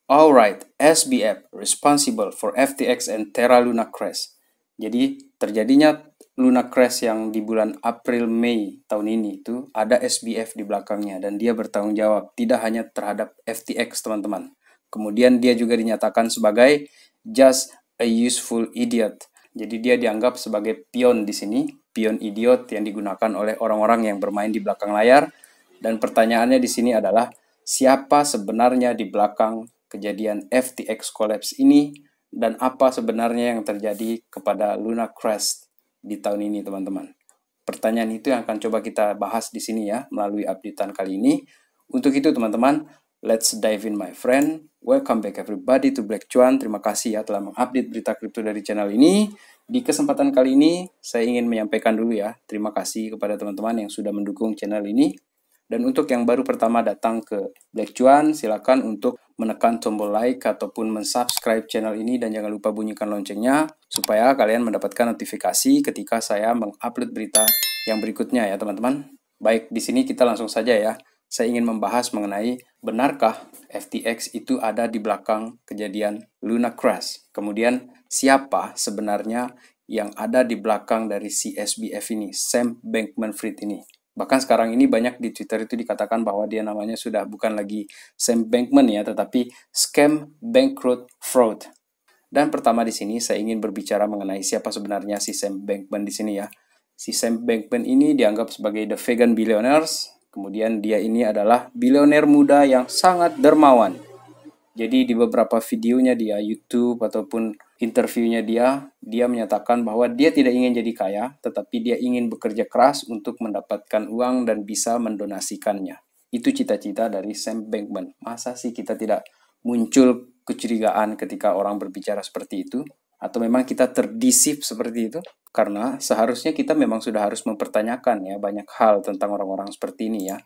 Alright, SBF responsible for FTX and Terra Luna crash. Jadi terjadinya Luna crash yang di bulan April Mei tahun ini itu ada SBF di belakangnya dan dia bertanggung jawab tidak hanya terhadap FTX teman-teman. Kemudian dia juga dinyatakan sebagai just a useful idiot. Jadi dia dianggap sebagai pion di sini, pion idiot yang digunakan oleh orang-orang yang bermain di belakang layar. Dan pertanyaannya di sini adalah siapa sebenarnya di belakang kejadian FTX collapse ini dan apa sebenarnya yang terjadi kepada Luna crash di tahun ini teman-teman. Pertanyaan itu yang akan coba kita bahas di sini ya melalui updatean kali ini. Untuk itu teman-teman, let's dive in my friend. Welcome back everybody to Black Cuan. Terima kasih ya telah mengupdate berita kripto dari channel ini. Di kesempatan kali ini saya ingin menyampaikan dulu ya terima kasih kepada teman-teman yang sudah mendukung channel ini. Dan untuk yang baru pertama datang ke Black Cuan, silakan untuk menekan tombol like ataupun mensubscribe channel ini dan jangan lupa bunyikan loncengnya supaya kalian mendapatkan notifikasi ketika saya mengupload berita yang berikutnya ya teman-teman. Baik, di sini kita langsung saja ya. Saya ingin membahas mengenai benarkah FTX itu ada di belakang kejadian Luna crash. Kemudian siapa sebenarnya yang ada di belakang dari si SBF ini, Sam Bankman-Fried ini. Bahkan sekarang ini banyak di Twitter itu dikatakan bahwa dia namanya sudah bukan lagi Sam Bankman ya, tetapi Scam Bankrupt Fraud. Dan pertama di sini saya ingin berbicara mengenai siapa sebenarnya si Sam Bankman di sini ya. Si Sam Bankman ini dianggap sebagai the vegan billionaires. Kemudian dia ini adalah bilioner muda yang sangat dermawan. Jadi di beberapa videonya dia YouTube ataupun interviewnya dia menyatakan bahwa dia tidak ingin jadi kaya, tetapi dia ingin bekerja keras untuk mendapatkan uang dan bisa mendonasikannya. Itu cita-cita dari Sam Bankman. Masa sih kita tidak muncul kecurigaan ketika orang berbicara seperti itu? Atau memang kita terdisip seperti itu? Karena seharusnya kita memang sudah harus mempertanyakan ya banyak hal tentang orang-orang seperti ini ya.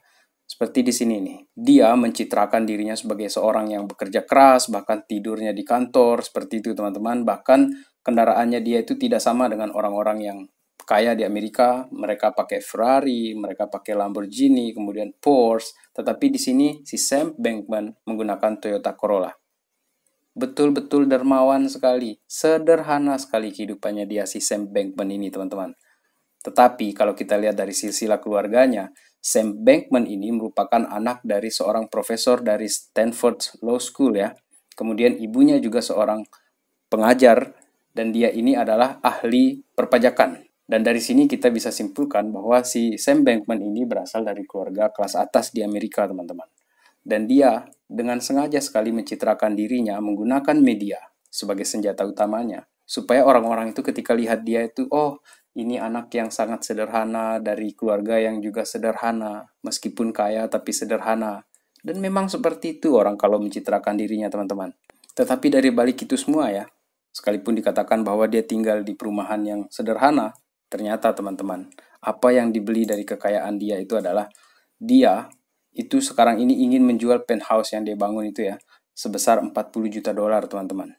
Seperti di sini nih, dia mencitrakan dirinya sebagai seorang yang bekerja keras, bahkan tidurnya di kantor, seperti itu teman-teman. Bahkan kendaraannya dia itu tidak sama dengan orang-orang yang kaya di Amerika. Mereka pakai Ferrari, mereka pakai Lamborghini, kemudian Porsche. Tetapi di sini si Sam Bankman menggunakan Toyota Corolla. Betul-betul dermawan sekali, sederhana sekali kehidupannya dia si Sam Bankman ini teman-teman. Tetapi kalau kita lihat dari silsilah keluarganya, Sam Bankman ini merupakan anak dari seorang profesor dari Stanford Law School ya. Kemudian ibunya juga seorang pengajar dan dia ini adalah ahli perpajakan. Dan dari sini kita bisa simpulkan bahwa si Sam Bankman ini berasal dari keluarga kelas atas di Amerika teman-teman. Dan dia dengan sengaja sekali mencitrakan dirinya menggunakan media sebagai senjata utamanya. Supaya orang-orang itu ketika lihat dia itu, oh ini anak yang sangat sederhana dari keluarga yang juga sederhana, meskipun kaya tapi sederhana. Dan memang seperti itu orang kalau mencitrakan dirinya teman-teman. Tetapi dari balik itu semua ya, sekalipun dikatakan bahwa dia tinggal di perumahan yang sederhana, ternyata teman-teman, apa yang dibeli dari kekayaan dia itu adalah dia itu sekarang ini ingin menjual penthouse yang dia bangun itu ya, sebesar 40 juta dolar teman-teman.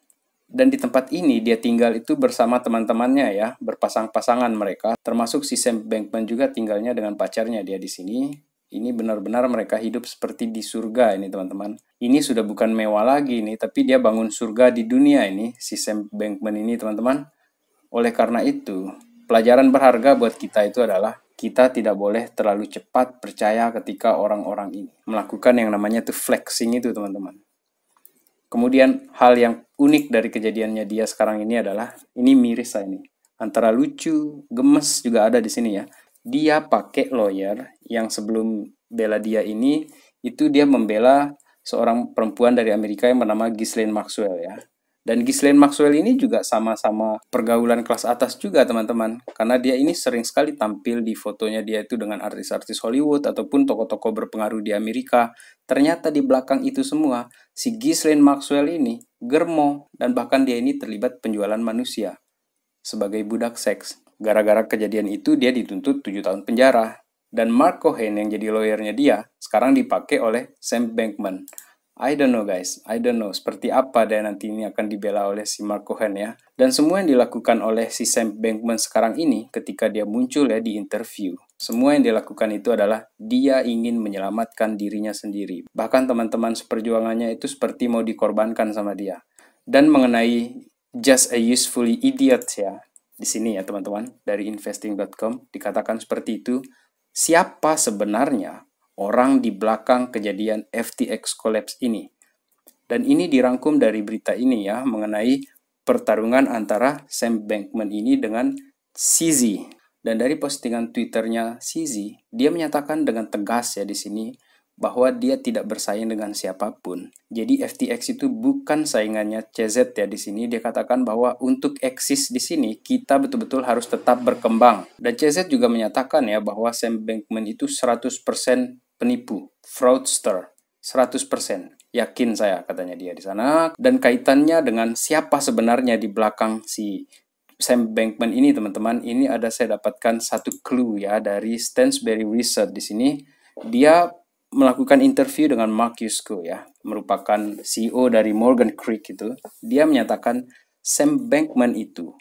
Dan di tempat ini dia tinggal itu bersama teman-temannya ya, berpasang-pasangan mereka, termasuk si Sam Bankman juga tinggalnya dengan pacarnya dia di sini. Ini benar-benar mereka hidup seperti di surga ini teman-teman. Ini sudah bukan mewah lagi nih, tapi dia bangun surga di dunia ini, si Sam Bankman ini teman-teman. Oleh karena itu, pelajaran berharga buat kita itu adalah kita tidak boleh terlalu cepat percaya ketika orang-orang ini melakukan yang namanya tuh flexing itu teman-teman. Kemudian hal yang unik dari kejadiannya dia sekarang ini adalah, ini miris saya ini. Antara lucu, gemes juga ada di sini ya. Dia pakai lawyer yang sebelum bela dia ini, itu dia membela seorang perempuan dari Amerika yang bernama Ghislaine Maxwell ya. Dan Ghislaine Maxwell ini juga sama-sama pergaulan kelas atas juga teman-teman. Karena dia ini sering sekali tampil di fotonya dia itu dengan artis-artis Hollywood ataupun tokoh-tokoh berpengaruh di Amerika. Ternyata di belakang itu semua, si Ghislaine Maxwell ini germo dan bahkan dia ini terlibat penjualan manusia sebagai budak seks. Gara-gara kejadian itu dia dituntut 7 tahun penjara. Dan Mark Cohen yang jadi lawyernya dia sekarang dipakai oleh Sam Bankman. I don't know guys, I don't know seperti apa dia nanti ini akan dibela oleh si Mark Cohen ya. Dan semua yang dilakukan oleh si Sam Bankman sekarang ini ketika dia muncul ya di interview, semua yang dilakukan itu adalah dia ingin menyelamatkan dirinya sendiri. Bahkan teman-teman seperjuangannya itu seperti mau dikorbankan sama dia. Dan mengenai just a usefully idiot ya, di sini ya teman-teman, dari investing.com dikatakan seperti itu. Siapa sebenarnya orang di belakang kejadian FTX collapse ini? Dan ini dirangkum dari berita ini ya, mengenai pertarungan antara Sam Bankman ini dengan CZ. Dan dari postingan Twitternya CZ, dia menyatakan dengan tegas ya di sini bahwa dia tidak bersaing dengan siapapun. Jadi FTX itu bukan saingannya CZ ya di sini. Dia katakan bahwa untuk eksis di sini kita betul-betul harus tetap berkembang. Dan CZ juga menyatakan ya bahwa Sam Bankman itu 100% penipu, fraudster, 100%. Yakin saya katanya dia di sana. Dan kaitannya dengan siapa sebenarnya di belakang si Sam Bankman ini teman-teman, ini ada saya dapatkan satu clue ya dari Stansberry Research di sini. Dia melakukan interview dengan Mark Yusko ya, merupakan CEO dari Morgan Creek itu. Dia menyatakan Sam Bankman itu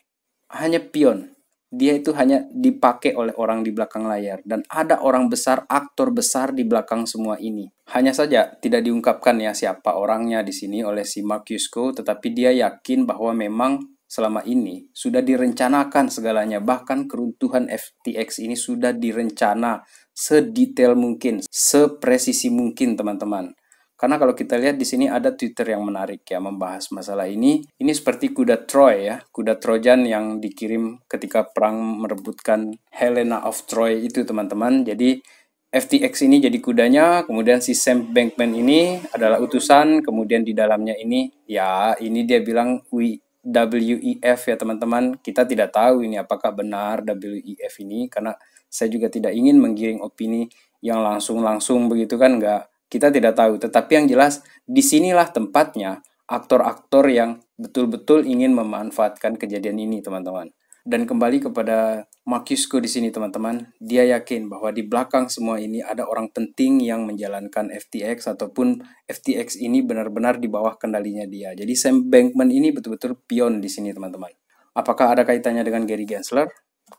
hanya pion. Dia itu hanya dipakai oleh orang di belakang layar. Dan ada orang besar, aktor besar di belakang semua ini. Hanya saja tidak diungkapkan ya siapa orangnya di sini oleh si Mark Yusko, tetapi dia yakin bahwa memang selama ini sudah direncanakan segalanya. Bahkan keruntuhan FTX ini sudah direncana sedetail mungkin, sepresisi mungkin teman-teman. Karena kalau kita lihat di sini ada Twitter yang menarik ya membahas masalah ini. Ini seperti kuda Troy ya, kuda Trojan yang dikirim ketika perang merebutkan Helena of Troy itu teman-teman. Jadi FTX ini jadi kudanya, kemudian si Sam Bankman ini adalah utusan, kemudian di dalamnya ini ya ini dia bilang WEF ya teman-teman. Kita tidak tahu ini apakah benar WEF ini karena saya juga tidak ingin menggiring opini yang langsung begitu kan, enggak. Kita tidak tahu, tetapi yang jelas disinilah tempatnya aktor-aktor yang betul-betul ingin memanfaatkan kejadian ini teman-teman. Dan kembali kepada Mark Yusko di sini teman-teman, dia yakin bahwa di belakang semua ini ada orang penting yang menjalankan FTX ataupun FTX ini benar-benar di bawah kendalinya dia. Jadi Sam Bankman ini betul-betul pion di sini teman-teman. Apakah ada kaitannya dengan Gary Gensler?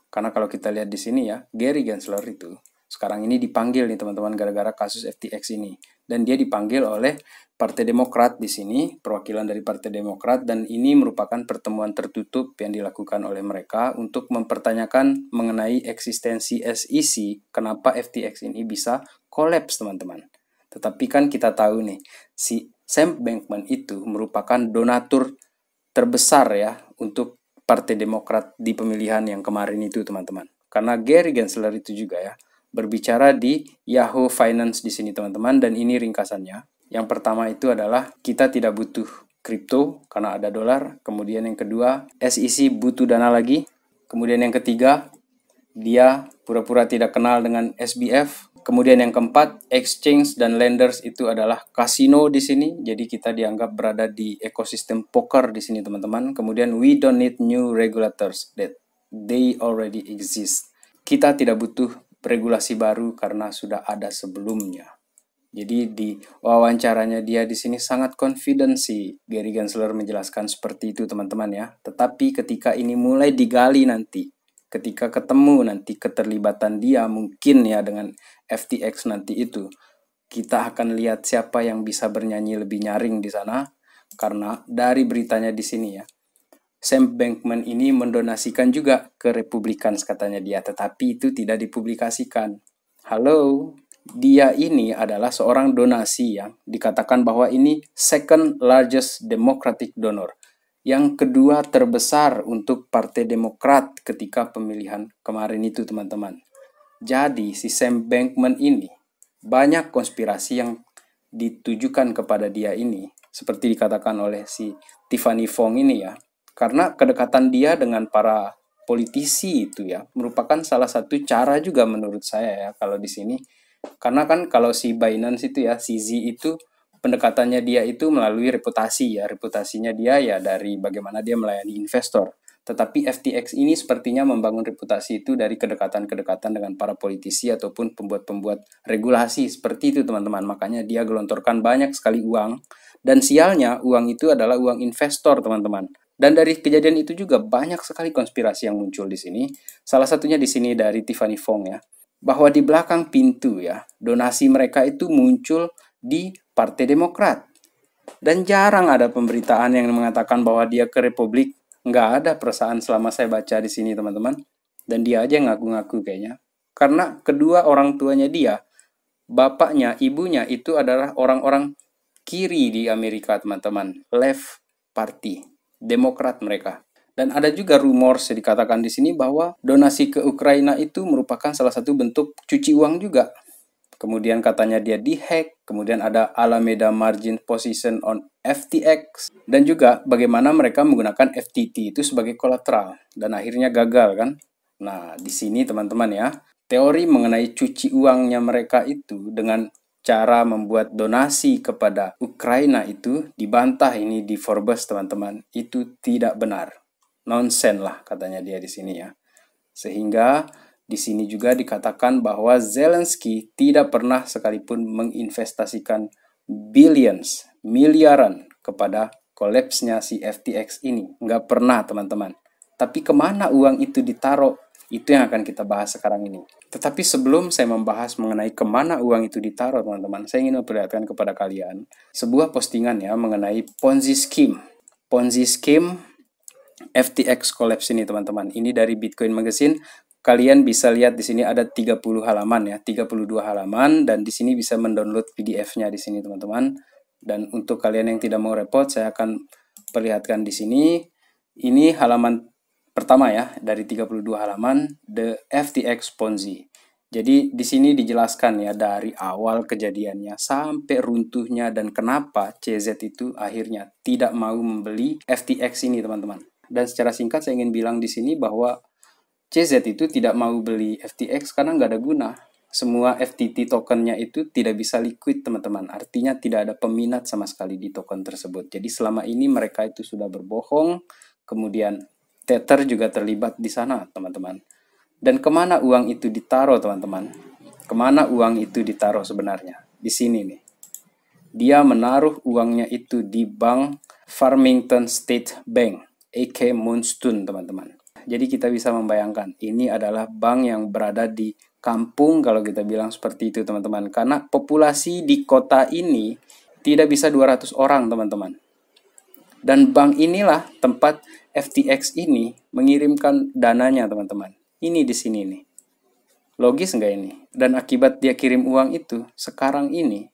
Karena kalau kita lihat di sini ya, Gary Gensler itu sekarang ini dipanggil nih teman-teman gara-gara kasus FTX ini. Dan dia dipanggil oleh Partai Demokrat di sini, perwakilan dari Partai Demokrat, dan ini merupakan pertemuan tertutup yang dilakukan oleh mereka untuk mempertanyakan mengenai eksistensi SEC, kenapa FTX ini bisa kolaps teman-teman. Tetapi kan kita tahu nih, si Sam Bankman itu merupakan donatur terbesar ya untuk Partai Demokrat di pemilihan yang kemarin itu teman-teman. Karena Gary Gensler itu juga ya berbicara di Yahoo Finance di sini teman-teman, dan ini ringkasannya. Yang pertama itu adalah kita tidak butuh kripto karena ada dolar. Kemudian yang kedua, SEC butuh dana lagi. Kemudian yang ketiga, dia pura-pura tidak kenal dengan SBF. Kemudian yang keempat, exchange dan lenders itu adalah kasino di sini. Jadi kita dianggap berada di ekosistem poker di sini teman-teman. Kemudian we don't need new regulators, that they already exist. Kita tidak butuh regulasi baru karena sudah ada sebelumnya. Jadi di wawancaranya dia di sini sangat confident sih Gary Gensler menjelaskan seperti itu teman-teman ya. Tetapi ketika ini mulai digali nanti, ketika ketemu nanti keterlibatan dia mungkin ya dengan FTX nanti itu, kita akan lihat siapa yang bisa bernyanyi lebih nyaring di sana. Karena dari beritanya di sini ya, Sam Bankman ini mendonasikan juga ke Republicans katanya dia, tetapi itu tidak dipublikasikan. Halo, dia ini adalah seorang donasi yang dikatakan bahwa ini second largest Democratic donor, yang kedua terbesar untuk Partai Demokrat ketika pemilihan kemarin itu teman-teman. Jadi si Sam Bankman ini banyak konspirasi yang ditujukan kepada dia ini, seperti dikatakan oleh si Tiffany Fong ini ya. Karena kedekatan dia dengan para politisi itu ya merupakan salah satu cara juga menurut saya ya kalau di sini. Karena kan kalau si Binance itu ya, si Z itu pendekatannya dia itu melalui reputasi ya. Reputasinya dia ya dari bagaimana dia melayani investor. Tetapi FTX ini sepertinya membangun reputasi itu dari kedekatan-kedekatan dengan para politisi ataupun pembuat-pembuat regulasi seperti itu teman-teman. Makanya dia gelontorkan banyak sekali uang. Dan sialnya uang itu adalah uang investor teman-teman. Dan dari kejadian itu juga banyak sekali konspirasi yang muncul di sini. Salah satunya di sini dari Tiffany Fong ya. Bahwa di belakang pintu ya, donasi mereka itu muncul di Partai Demokrat. Dan jarang ada pemberitaan yang mengatakan bahwa dia ke Republik. Nggak ada perasaan selama saya baca di sini teman-teman. Dan dia aja ngaku-ngaku kayaknya. Karena kedua orang tuanya dia, bapaknya, ibunya itu adalah orang-orang kiri di Amerika teman-teman. Left Party, Demokrat mereka. Dan ada juga rumor dikatakan di sini bahwa donasi ke Ukraina itu merupakan salah satu bentuk cuci uang juga. Kemudian katanya dia dihack, kemudian ada Alameda Margin Position on FTX, dan juga bagaimana mereka menggunakan FTT itu sebagai kolateral, dan akhirnya gagal kan. Nah, di sini teman-teman ya, teori mengenai cuci uangnya mereka itu dengan cara membuat donasi kepada Ukraina itu dibantah ini di Forbes teman-teman. Itu tidak benar. Nonsen lah katanya dia di sini ya. Sehingga di sini juga dikatakan bahwa Zelensky tidak pernah sekalipun menginvestasikan billions, miliaran kepada kolapsnya si FTX ini. Nggak pernah teman-teman. Tapi kemana uang itu ditaruh? Itu yang akan kita bahas sekarang ini. Tetapi sebelum saya membahas mengenai kemana uang itu ditaruh teman-teman, saya ingin memperlihatkan kepada kalian sebuah postingan ya mengenai Ponzi scheme. Ponzi scheme FTX collapse ini teman-teman. Ini dari Bitcoin Magazine. Kalian bisa lihat di sini ada 30 halaman ya, 32 halaman, dan di sini bisa mendownload PDF-nya di sini teman-teman. Dan untuk kalian yang tidak mau repot, saya akan perlihatkan di sini. Ini halaman pertama ya, dari 32 halaman, The FTX Ponzi. Jadi di sini dijelaskan ya dari awal kejadiannya sampai runtuhnya dan kenapa CZ itu akhirnya tidak mau membeli FTX ini teman-teman. Dan secara singkat saya ingin bilang di sini bahwa CZ itu tidak mau beli FTX karena nggak ada guna. Semua FTT tokennya itu tidak bisa liquid teman-teman. Artinya tidak ada peminat sama sekali di token tersebut. Jadi selama ini mereka itu sudah berbohong. Kemudian Tether juga terlibat di sana teman-teman. Dan kemana uang itu ditaruh teman-teman? Kemana uang itu ditaruh sebenarnya? Di sini nih. Dia menaruh uangnya itu di Bank Farmington State Bank, A.K. Moonstone teman-teman. Jadi kita bisa membayangkan, ini adalah bank yang berada di kampung kalau kita bilang seperti itu teman-teman. Karena populasi di kota ini tidak bisa 200 orang teman-teman. Dan bank inilah tempat FTX ini mengirimkan dananya teman-teman. Ini di sini nih. Logis nggak ini? Dan akibat dia kirim uang itu, sekarang ini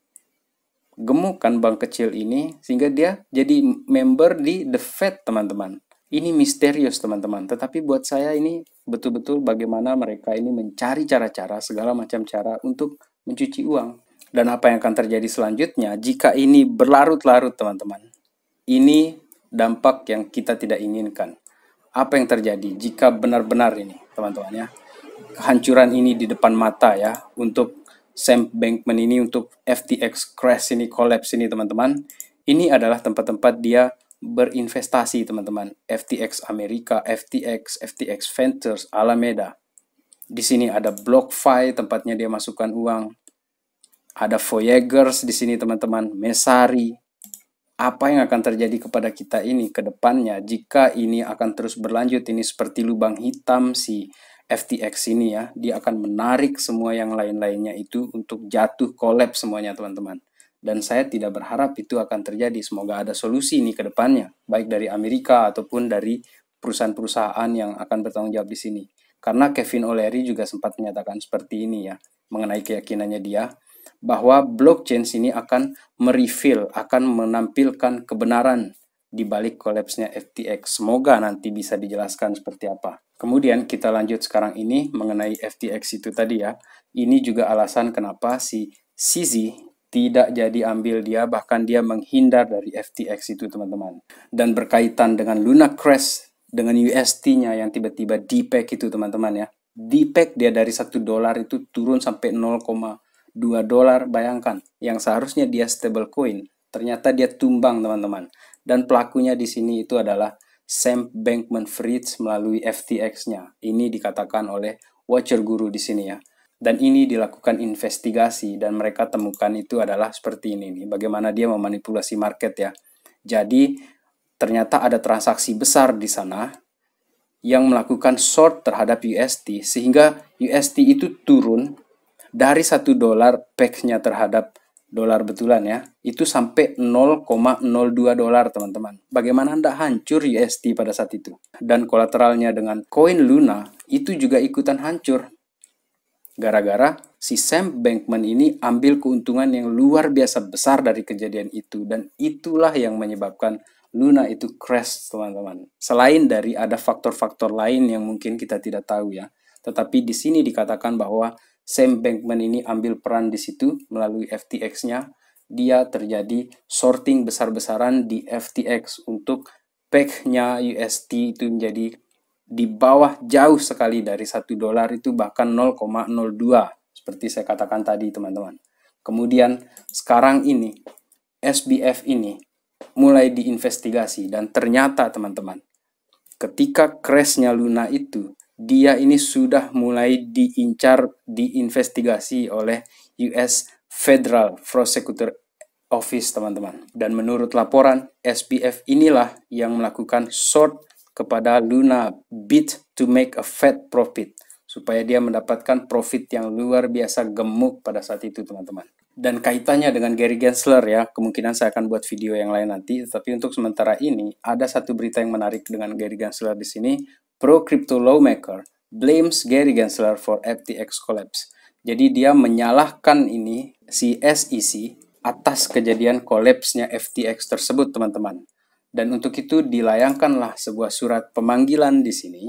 gemuk kan bank kecil ini sehingga dia jadi member di The Fed teman-teman. Ini misterius teman-teman, tetapi buat saya ini betul-betul bagaimana mereka ini mencari cara-cara, segala macam cara untuk mencuci uang. Dan apa yang akan terjadi selanjutnya jika ini berlarut-larut teman-teman? Ini dampak yang kita tidak inginkan. Apa yang terjadi jika benar-benar ini teman-teman ya? Kehancuran ini di depan mata ya, untuk Sam Bankman ini, untuk FTX crash ini, collapse ini teman-teman. Ini adalah tempat-tempat dia berinvestasi teman-teman. FTX Amerika, FTX Ventures, Alameda. Di sini ada BlockFi tempatnya dia masukkan uang. Ada Voyagers di sini teman-teman, Messari. Apa yang akan terjadi kepada kita ini ke depannya jika ini akan terus berlanjut ini seperti lubang hitam si FTX ini ya. Dia akan menarik semua yang lain-lainnya itu untuk jatuh, collapse semuanya teman-teman. Dan saya tidak berharap itu akan terjadi. Semoga ada solusi nih ke depannya, baik dari Amerika ataupun dari perusahaan-perusahaan yang akan bertanggung jawab di sini. Karena Kevin O'Leary juga sempat menyatakan seperti ini ya, mengenai keyakinannya dia, bahwa blockchain ini akan mereveal, akan menampilkan kebenaran di balik kolapsnya FTX. Semoga nanti bisa dijelaskan seperti apa. Kemudian kita lanjut sekarang ini mengenai FTX itu tadi ya. Ini juga alasan kenapa si CZ tidak jadi ambil dia, bahkan dia menghindar dari FTX itu teman-teman. Dan berkaitan dengan Luna Crash, dengan UST-nya yang tiba-tiba dipeg itu teman-teman ya. Dipeg dia dari $1 itu turun sampai 0,2 dolar, bayangkan. Yang seharusnya dia stable coin, ternyata dia tumbang teman-teman. Dan pelakunya di sini itu adalah Sam Bankman-Fried melalui FTX-nya. Ini dikatakan oleh Watcher Guru di sini ya. Dan ini dilakukan investigasi dan mereka temukan itu adalah seperti ini nih, bagaimana dia memanipulasi market ya. Jadi ternyata ada transaksi besar di sana yang melakukan short terhadap USD sehingga USD itu turun dari $1 peg-nya terhadap dolar betulan ya, itu sampai $0,02 teman-teman. Bagaimana Anda hancur USD pada saat itu? Dan kolateralnya dengan koin Luna itu juga ikutan hancur. Gara-gara si Sam Bankman ini ambil keuntungan yang luar biasa besar dari kejadian itu. Dan itulah yang menyebabkan Luna itu crash teman-teman. Selain dari ada faktor-faktor lain yang mungkin kita tidak tahu ya. Tetapi di sini dikatakan bahwa Sam Bankman ini ambil peran di situ melalui FTX-nya. Dia terjadi sorting besar-besaran di FTX untuk peg-nya USD itu menjadi di bawah jauh sekali dari $1 itu bahkan 0,02 seperti saya katakan tadi teman-teman. Kemudian sekarang ini SBF ini mulai diinvestigasi dan ternyata teman-teman ketika crash-nya Luna itu dia ini sudah mulai diinvestigasi oleh US Federal Prosecutor Office teman-teman. Dan menurut laporan, SBF inilah yang melakukan short kepada Luna Bit to make a fat profit. Supaya dia mendapatkan profit yang luar biasa gemuk pada saat itu teman-teman. Dan kaitannya dengan Gary Gensler ya, kemungkinan saya akan buat video yang lain nanti. Tapi untuk sementara ini, ada satu berita yang menarik dengan Gary Gensler di sini. Pro-crypto lawmaker blames Gary Gensler for FTX collapse. Jadi dia menyalahkan ini si SEC atas kejadian collapse-nya FTX tersebut, teman-teman. Dan untuk itu dilayangkanlah sebuah surat pemanggilan di sini.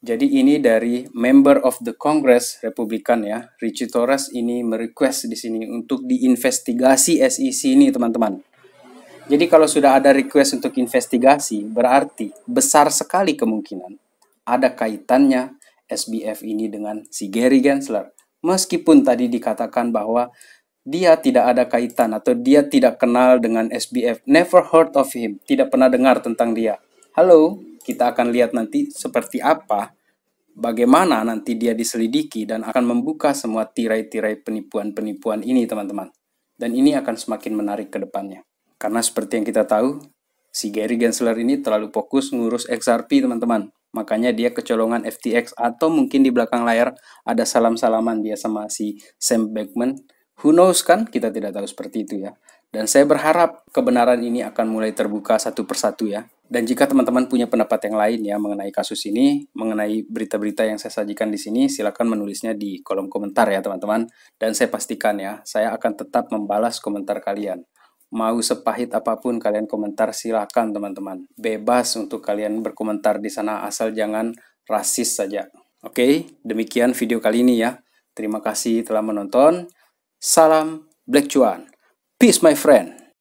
Jadi ini dari member of the Congress Republikan ya, Richie Torres ini merequest di sini untuk diinvestigasi SEC ini, teman-teman. Jadi kalau sudah ada request untuk investigasi, berarti besar sekali kemungkinan ada kaitannya SBF ini dengan si Gary Gensler. Meskipun tadi dikatakan bahwa dia tidak ada kaitan atau dia tidak kenal dengan SBF. Never heard of him. Tidak pernah dengar tentang dia. Halo, kita akan lihat nanti seperti apa, bagaimana nanti dia diselidiki dan akan membuka semua tirai-tirai penipuan-penipuan ini teman-teman. Dan ini akan semakin menarik ke depannya. Karena seperti yang kita tahu, si Gary Gensler ini terlalu fokus ngurus XRP teman-teman. Makanya dia kecolongan FTX atau mungkin di belakang layar ada salam-salaman dia sama si Sam Bankman. Who knows kan? Kita tidak tahu seperti itu ya. Dan saya berharap kebenaran ini akan mulai terbuka satu persatu ya. Dan jika teman-teman punya pendapat yang lain ya mengenai kasus ini, mengenai berita-berita yang saya sajikan di sini, silakan menulisnya di kolom komentar ya teman-teman. Dan saya pastikan ya, saya akan tetap membalas komentar kalian. Mau sepahit apapun kalian komentar, silakan teman-teman. Bebas untuk kalian berkomentar di sana asal jangan rasis saja. Oke, demikian video kali ini ya. Terima kasih telah menonton. Salam Black Cuan. Peace my friend.